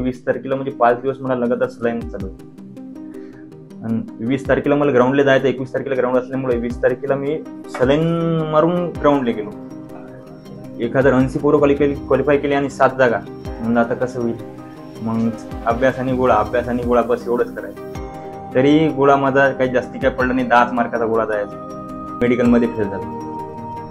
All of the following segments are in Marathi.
20 तारखेला म्हणजे 5 दिवस मला लगातार सलाईन चालू होती. आणि 20 तारखेला मला ग्राउंडला जायचं, 21 तारखेला ग्राउंड असल्यामुळे 20 तारखेला मी सलाईन मारून ग्राउंडला गेलो. एखादं 80 पोरं क्वालिफाय केली आणि 7 जागा. म्हणलं आता कसं होईल. मग अभ्यास आणि गोळा बस एवढंच करायचं. तरी गोळा माझा काही जास्ती काय पडला नाही, 10 मार्काचा गोळा जायचा. मेडिकलमध्ये फेल झालो.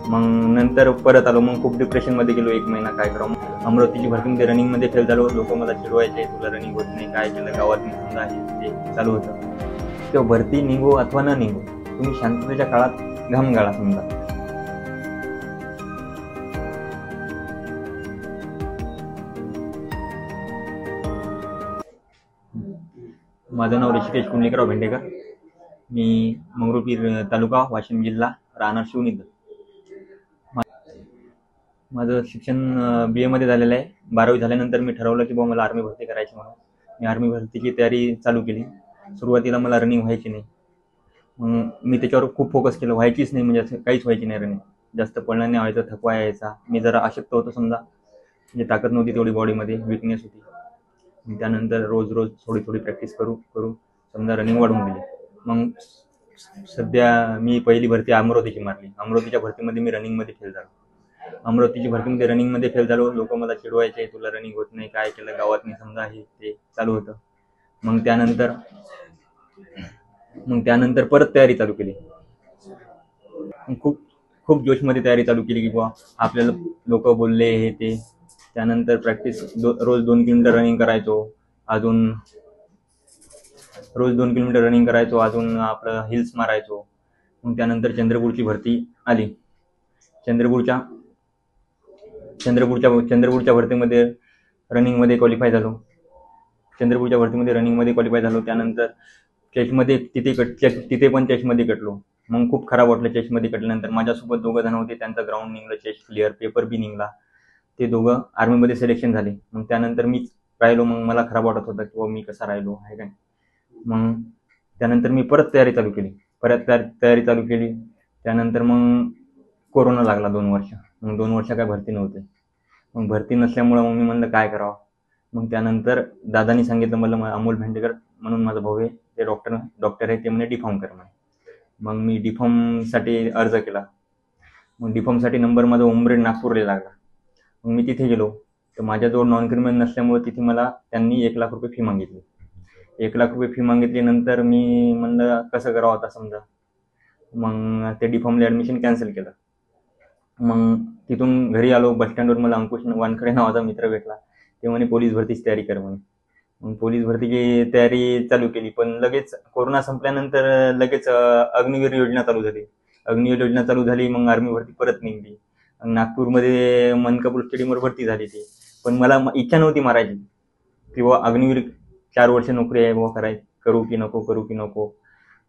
मग नंतर परत आलो. मग खूप डिप्रेशनमध्ये गेलो 1 महिना. काय करावं. अमरावतीची भरतीमध्ये रनिंगमध्ये फेल झालो. लोक मला चिडवायचे, तुला रनिंग होत नाही, काय केलं गावात मी समजा हे ते चालू होतं. तेव्हा भरती निघो अथवा न निघो, तुम्ही शांततेच्या काळात घाम गाळा समजा. माझं नाव ऋषिकेश कुंडलिकराव भेंडेकर. मी मंगरुळपीर तालुका, वाशिम जिल्हा, राहणार शिवनी. माझं शिक्षण BA मध्ये झालेलं आहे. 12वी झाल्यानंतर मी ठरवलं की मला आर्मी भरती करायची म्हणून मी आर्मी भरतीची तयारी चालू केली. सुरुवातीला मला रनिंग व्हायची नाही. मग मी त्याच्यावर खूप फोकस केलं. व्हायचीच नाही, म्हणजे असं काहीच व्हायची नाही रनिंग. जास्त पळणं नाही व्हायचं, थकवा यायचा. मी जरा अशक्त होतो समजा, म्हणजे ताकद नव्हती तेवढी बॉडीमध्ये, विकनेस होती. त्यानंतर रोज थोडी प्रॅक्टिस करू समजा रनिंग वाढवून गेली. मग सध्या मी पहिली भरती अमरावतीची मारली. अमरावतीच्या भरतीमध्ये मी रनिंगमध्ये फेल झालो. रनिंगमध्ये फेल झालो. लोक मला चिडवायचे, तुला रनिंग होत नाही, काय केलं गावात मी समजा हे ते चालू होतं. मग त्यानंतर परत तयारी चालू केली. खूप जोशमध्ये तयारी चालू केली की आपल्याला लोक बोलले हे ते. त्यानंतर प्रॅक्टिस रोज 2 किलोमीटर रनिंग करायचो. अजून आपलं हिल्स मारायचो. मग त्यानंतर चंद्रपूरची भरती आली. चंद्रपूरच्या भरतीमध्ये रनिंगमध्ये क्वालिफाय झालो. त्यानंतर चेस्टमध्ये तिथे पण चेस्टमध्ये कटलो. मग खूप खराब वाटलं. चेस्टमध्ये कटल्यानंतर माझ्यासोबत 2 जण होते, त्यांचा ग्राउंड निघलं, चेस्ट क्लिअर, पेपर बी निघला. ते दोघं आर्मीमध्ये सिलेक्शन झाले. मग त्यानंतर मी राहिलो. मग मला खराब वाटत होतं की मी कसा राहिलो आहे काय. मग त्यानंतर मी परत तयारी चालू केली. त्यानंतर मग कोरोना लागला 2 वर्ष. मग 2 वर्ष काय भरती नव्हते. मग भरती नसल्यामुळं मग मी म्हणलं काय करावं. मग त्यानंतर दादानी सांगितलं मला, अमोल भेंडेकर म्हणून माझा भाऊ आहे, ते डॉक्टर आहे, ते म्हणे डिफॉर्म कर म्हणे. मग मी डिफॉर्मसाठी अर्ज केला. मग डिफॉर्मसाठी नंबर माझा उमरेड नागपूरला लागला. मग मी तिथे गेलो. तर माझ्याजवळ नॉन क्रिमिनल नसल्यामुळे तिथे मला त्यांनी 1 लाख रुपये फी मागितली. 1 लाख रुपये फी मागितली. नंतर मी म्हणलं कसं करावं आता समजा. मग ते डिफॉर्मला ॲडमिशन कॅन्सल केलं. मग तिथून घरी आलो. बसस्टँडवर मला अंकुश वानखडे नावाचा मित्र भेटला. ते म्हणे पोलीस भरतीची तयारी कर म्हणे. मग पोलीस भरतीची तयारी चालू केली. पण लगेच कोरोना संपल्यानंतर लगेच अग्निवीर योजना चालू झाली. मग आर्मी भरती परत निघली. नागपूरमध्ये मनकापूर स्टेडियमवर भरती झाली ती. पण मला इच्छा नव्हती मारायची की अग्निवीर 4 वर्ष नोकरी आहे करू की नको.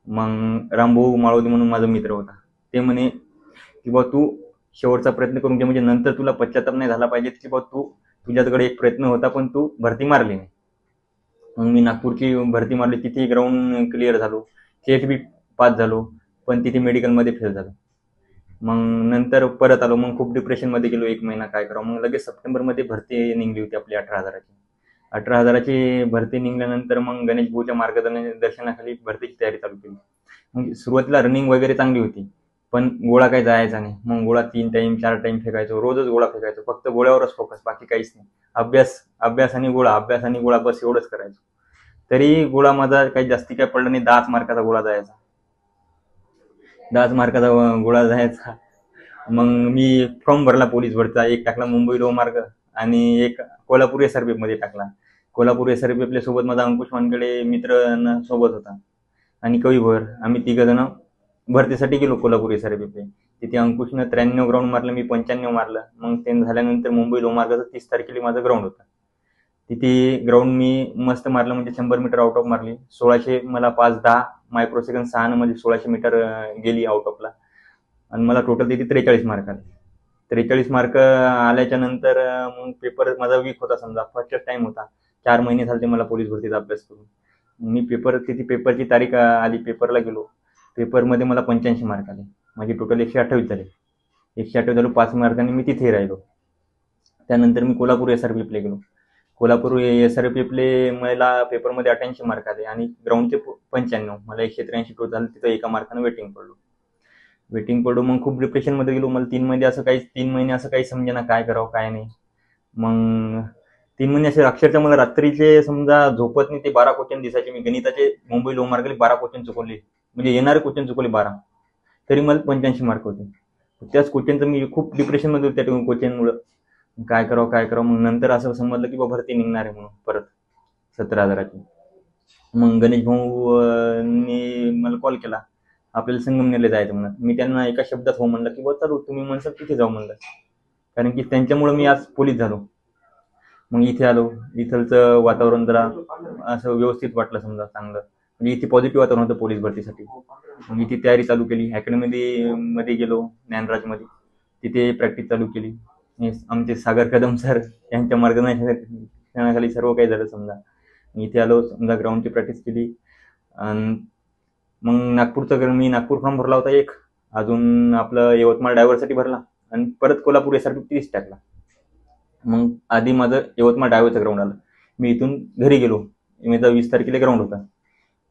मग रामभाऊ माळवदे म्हणून माझा मित्र होता. ते म्हणे की तू शेवटचा प्रयत्न करून घे, म्हणजे नंतर तुला पश्चाताप नाही झाला पाहिजे की तुझ्याकडे एक प्रयत्न होता पण तू भरती मारली नाही. मग मी नागपूरची भरती मारली. तिथे ग्राउंड क्लिअर झालो. चेस्ट बी पास झालो. पण तिथे मेडिकलमध्ये फेल झालो. मग नंतर परत आलो. मग खूप डिप्रेशनमध्ये गेलो 1 महिना. काय करावं. मग लगेच सप्टेंबरमध्ये भरती निघली होती आपली 18,000ची भरती निघल्यानंतर मग गणेश भाऊच्या मार्गदर्शनाखाली भरतीची तयारी चालू केली. मग सुरुवातीला रनिंग वगैरे चांगली होती, पण गोळा काही जायचा नाही. मग गोळा 3 टाईम 4 टाईम फेकायचो. रोजच गोळा फेकायचो. फक्त गोळ्यावरच फोकस, बाकी काहीच नाही. अभ्यास आणि गोळा बस एवढंच करायचो. तरी गोळा माझा काही जास्ती काय पडला नाही. 10 मार्काचा गोळा जायचा. मग मी फॉर्म भरला पोलीस भरतीचा. 1 टाकला मुंबई लोहमार्ग आणि 1 कोल्हापूर SRPF मध्ये टाकला. कोल्हापूर SRPF सोबत माझा अंकुश वानकडे मित्र सोबत होता आणि कविभर. आम्ही 3 जण भरतीसाठी गेलो कोल्हापूर SRPF. तिथे अंकुशनं 93 ग्राउंड मारलं, मी 95 मारलं. मग ते झाल्यानंतर मुंबई लोहमार्गाचं 30 तारखेला माझं ग्राउंड होतं. तिथे ग्राउंड मी मस्त मारलं, म्हणजे 100 मीटर आउट ऑफ मारली. 1600 मला 5-10 मायक्रोसेकंड 6 म्हणजे 1600 मीटर गेली आउट ऑफला. आणि मला टोटल तिथे 43 मार्क आले. 43 मार्क आल्याच्या नंतर मग पेपर माझा वीक होता समजा. फर्स्ट टाइम होता. 4 महिने झाले मला पोलीस भरतीचा अभ्यास करून. मी तिथे पेपरची तारीख आली. पेपरला गेलो. पेपरमध्ये मला 85 मार्क आले. माझे टोटल 128 झाले. 128 झालो. 5 मार्कांनी मी तिथे राहिलो. त्यानंतर मी कोल्हापूर SRPFला गेलो. कोल्हापूर SRPFले मला पेपरमध्ये 88 मार्क आले आणि ग्राउंडचे 95, मला 183 टोटल झालं. तिथं एका मार्कानं वेटिंग पडलो. मग खूप डिप्रेशनमध्ये गेलो. मला 3 महिने असं काही समजेना काय करावं काय नाही. मग 3 महिने असे अक्षरशः मला रात्रीचे समजा झोपत नाही ते 12 क्वेश्चन दिसायचे. मी गणिताचे मुंबई लो मार्क 12 क्वेश्चन चुकवले, म्हणजे येणारे क्वेश्चन चुकवले 12, तरी मला 85 मार्क होते. त्याच क्वेश्चनचं मी खूप डिप्रेशनमध्ये होतो त्या क्वेश्चनमुळं. काय करावं. मग नंतर असं समजलं की बाबा भरती निघणार आहे म्हणून परत 17,000ची. मग गणेश भाऊनी मला कॉल केला, आपल्याला संगमनेरला जायचं म्हणून. मी त्यांना एका शब्दात हो म्हणलं की चालू, तुम्ही म्हणसाल तिथे जाऊ म्हणलं, कारण की त्यांच्यामुळे मी आज पोलीस झालो. मग इथे आलो. इथलचं वातावरण जरा असं व्यवस्थित वाटलं समजा, चांगलं, म्हणजे इथे पॉझिटिव्ह वातावरण होतं पोलीस भरतीसाठी. मग इथे तयारी चालू केली. अकॅडमीमध्ये गेलो ज्ञानराजमध्ये, तिथे प्रॅक्टिस चालू केली. आमचे सागर कदम सर यांच्या मार्गदर्शनाखाली सर्व काही झालं समजा. इथे आलो समजा, ग्राउंडची प्रॅक्टिस केली. आणि मग मी नागपूर फॉर्म भरला होता एक, अजून आपलं यवतमाळ डायव्हरसाठी भरला, आणि परत कोल्हापूर SRPF टाकला. मग आधी माझं यवतमाळ डायव्हरचं ग्राउंड आलं. मी इथून घरी गेलो. माझा 20 तारखेला ग्राउंड होता,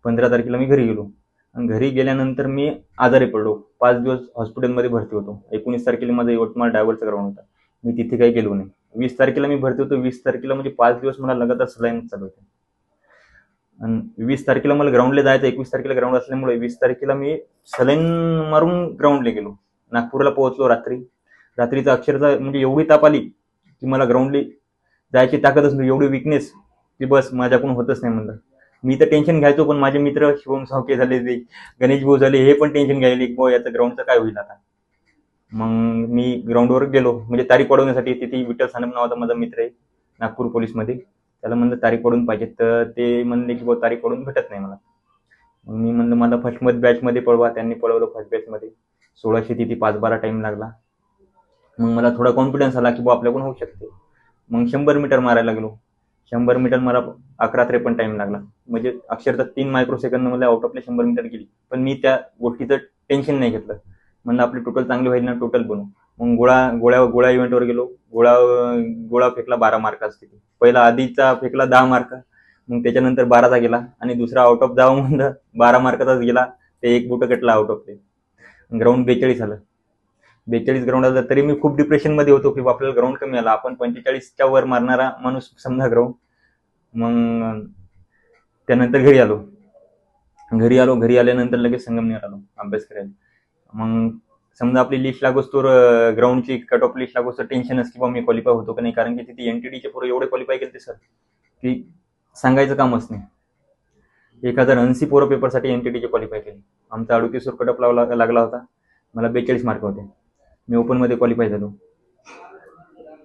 15 तारखेला मी घरी गेलो. आणि घरी गेल्यानंतर मी आजारी पडलो. 5 दिवस हॉस्पिटलमध्ये भरती होतो. 19 तारखेला माझा यवतमाळ डायव्हरचा ग्राउंड होता. मी तिथे काही गेलो नाही. 20 तारखेला मी भरती होतो. 20 तारखेला म्हणजे 5 दिवस मला लगातार सलाईन चालू होते. आणि 20 तारखेला मला ग्राउंडला जायचं, 21 तारखेला ग्राउंड असल्यामुळे 20 तारखेला मी सलाईन मारून ग्राउंडला गेलो. नागपूरला पोहोचलो रात्रीचा अक्षरशः म्हणजे एवढी ताप आली की मला ग्राउंडला जायची ताकदच नाही, एवढी विकनेस की बस माझ्याकडून होतच नाही म्हणलं. मी तर टेन्शन घ्यायचो, पण माझे मित्र शिवम सावके झाले, ते गणेश भाऊ झाले, हे पण टेन्शन घ्यायले की याचं ग्राउंडचं काय होईल आता. मग मी ग्राउंडवर गेलो, म्हणजे तारीख वाढवण्यासाठी. तिथे विठ्ठल सानप नावाचा माझा मित्र आहे नागपूर पोलीसमध्ये, त्याला म्हणलं तारीख वाढून पाहिजे, तर ते म्हणले की तारीख वाढून भेटत नाही मला. मग मी म्हणलं मला फर्स्ट बॅचमध्ये पळवा. त्यांनी पळवलं फर्स्ट बॅचमध्ये. 1600 तिथे 5-12 टाइम लागला. मग मला थोडा कॉन्फिडन्स आला की आपल्याकडून होऊ शकते. मग 100 मीटर मारायला गेलो. 100 मीटर मला 11:53 टाइम लागला, म्हणजे अक्षरशः 3 मायक्रोसेकंद मला आउट ऑफले 100 मीटर गेली. पण मी त्या गोष्टीचं टेन्शन नाही घेतलं. म्हणलं आपली टोटल चांगली होईल ना, टोटल बनवू. मग गोळा इव्हेंटवर गेलो. गोळा फेकला 12 मार्काचा. पहिला आधीचा फेकला 10 मार्क, मग त्याच्यानंतर 12चा गेला, आणि दुसरा आउट ऑफ जावं म्हणलं 12 मार्काचाच गेला. ते एक बुट कटला आउट ऑफ. ग्राउंड 42 आलं. 42 ग्राउंड आलं, तरी मी खूप डिप्रेशनमध्ये होतो की आपल्याला ग्राउंड कमी आला. आपण 45च्या वर मारणारा माणूस समजा ग्राउंड. मग त्यानंतर घरी आल्यानंतर लगेच संगमनेर आलो अभ्यास करायला. मग समजा आपली लिस्ट लागोस तर ग्राउंडची कट ऑफ लिस्ट लागोस तर टेन्शनच की मी क्वालिफाय होतो का नाही, कारण की तिथे NTDचे पोरं एवढे क्वालिफाय केले सर की सांगायचं कामच नाही. 1080 पोरं पेपरसाठी NTDचे क्वालिफाय केले. आमचा 38 वर कट ऑफ लागला होता. मला 42 मार्क होते. मी ओपनमध्ये क्वालिफाय झालो.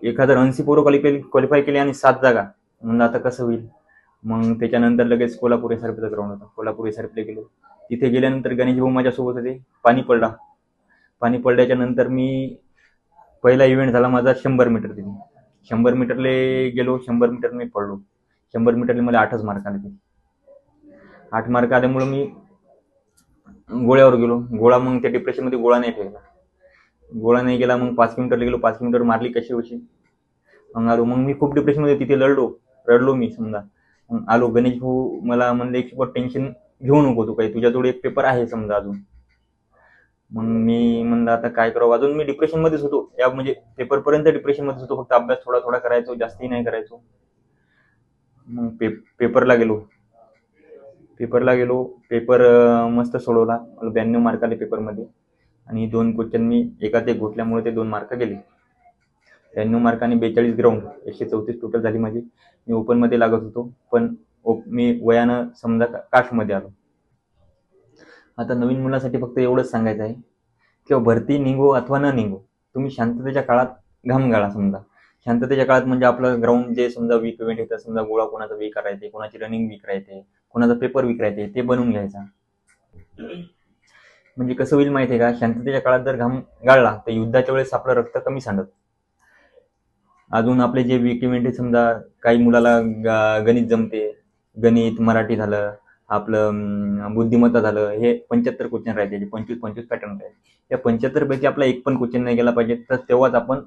1080 पोरं क्वालिफाय केले आणि 7 जागा. म्हणलं आता कसं होईल. मग त्याच्यानंतर लगेच कोल्हापूर SRPFचा ग्राउंड होता. कोल्हापूर SRPFला गेलो. तिथे गेल्यानंतर गणेश भाऊ माझ्यासोबत होते. पाणी पडल्याच्या नंतर मी पहिला इव्हेंट झाला माझा 100 मीटर. तिथे 100 मीटरले गेलो. 100 मीटर मी पडलो. 100 मीटरले मला 8च मार्क आले. 8 मार्क आल्यामुळे मी गोळ्यावर गेलो. मग त्या डिप्रेशनमध्ये गोळा नाही फेकला. गेला. मग 5 किलोमीटरला गेलो. 5 किलोमीटर मारली कशी होशी. मग आलो. मग मी खूप डिप्रेशनमध्ये तिथे रडलो मी समजा. मग आलो. गणेश भाऊ मला म्हणले की टेन्शन घेऊ नको तू, काही तुझ्याजवळ एक पेपर आहे समजा अजून. मग मी म्हणलं आता काय करावं. अजून मी डिप्रेशनमध्येच होतो, या म्हणजे पेपरपर्यंत डिप्रेशनमध्येच होतो. फक्त अभ्यास थोडा करायचो, जास्ती नाही करायचो. मग पेपरला गेलो. पेपर मस्त सोडवला. मला 92 मार्क आले पेपरमध्ये, आणि 2 क्वेश्चन मी एकात एक घोटल्यामुळे ते 2 मार्क गेले. 92 मार्क आणि 42 ग्राउंड, 134 टोटल झाली माझी. मी ओपनमध्ये लागत होतो, पण मी वयानं समजा कास्टमध्ये आलो. आता नवीन मुलासाठी फक्त एवढंच सांगायचं आहे किंवा भरती निघो अथवा न निघो, तुम्ही शांततेच्या काळात घाम गाळा. समजा शांततेच्या काळात म्हणजे आपलं ग्राउंड जे समजा वीक इव्हेंट येतं, समजा गोळा कोणाचा वीक करायचे, कोणाची रनिंग वीक राहते, कोणाचा पेपर वीक राहते, ते बनवून घ्यायचा. म्हणजे कसं होईल माहिती आहे का, शांततेच्या काळात जर घाम गाळला तर युद्धाच्या वेळेस आपलं रक्त कमी सांडत. अजून आपले जे वीक इव्हेंट आहे, समजा काही मुलाला गणित जमते, गणित मराठी झालं, आपलं बुद्धिमत्ता झालं, हे 75 क्वेश्चन राहते, 25 पॅटर्न राहते. या 75 पैकी आपला एक पण क्वेश्चन नाही गेला पाहिजे, तर तेव्हाच आपण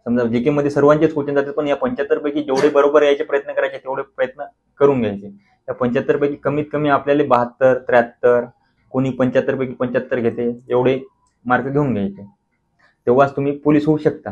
समजा जीके मध्ये सर्वांचेच क्वेश्चन जातात, पण या 75 पैकी जेवढे बरोबर यायचे प्रयत्न करायचे तेवढे प्रयत्न करून घ्यायचे. या 75 पैकी कमीत कमी आपल्याला 72, 73, कोणी 75 पैकी 75 घेते, एवढे मार्क घेऊन घ्यायचे, तेव्हाच तुम्ही पोलीस होऊ शकता.